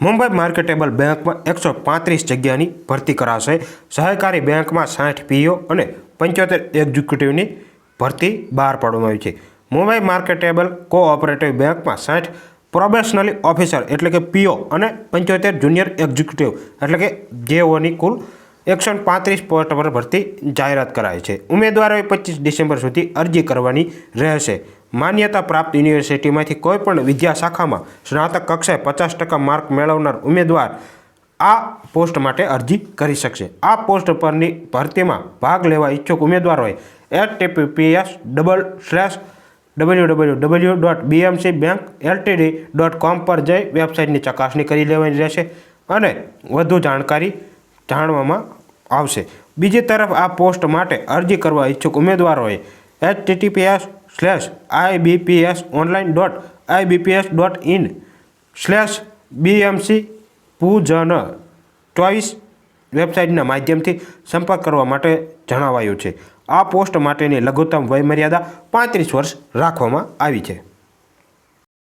Mumbai marketable બેંકમાં 135 જગ્યાની ભરતી કરાશે। સહકારી બેંકમાં 60 પીઓ અને 75 એક્ઝિક્યુટિવની ભરતી બહાર પાડવામાં આવી છે। મુંબઈ માર્કેટેબલ કોઓપરેટિવ બેંકમાં 60 પ્રોબેશનરી ઓફિસર એટલે કે પીઓ અને 75 જુનિયર એક્ઝિક્યુટિવ એટલે કે જેઓની કુલ 135 પોસ્ટ પર ભરતી જાહેરાત કરાઈ છે। ઉમેદવારોએ 25 ડિસેમ્બર સુધી અરજી કરવાની રહેશે। માન્યતા પ્રાપ્ત યુનિવર્સિટીમાંથી કોઈપણ વિદ્યા શાખામાં સ્નાતક કક્ષાએ 50% માર્ક મેળવનાર ઉમેદવાર આ પોસ્ટ માટે અરજી કરી શકશે। આ પોસ્ટ પરની ભરતીમાં ભાગ લેવા ઈચ્છુક ઉમેદવારોએ https://www.bmcbankltd.com પર જઈ વેબસાઇટની ચકાસણી કરી લેવાની રહેશે અને વધુ જાણકારી જાણવામાં આવશે। બીજી તરફ આ પોસ્ટ માટે અરજી કરવા ઈચ્છુક ઉમેદવારોએ https://ibps.online.ibps.in/bmcpujan24 વેબસાઇટના માધ્યમથી સંપર્ક કરવા માટે જણાવાયું છે। આ પોસ્ટ માટેની લઘુત્તમ વયમર્યાદા 35 વર્ષ રાખવામાં આવી છે।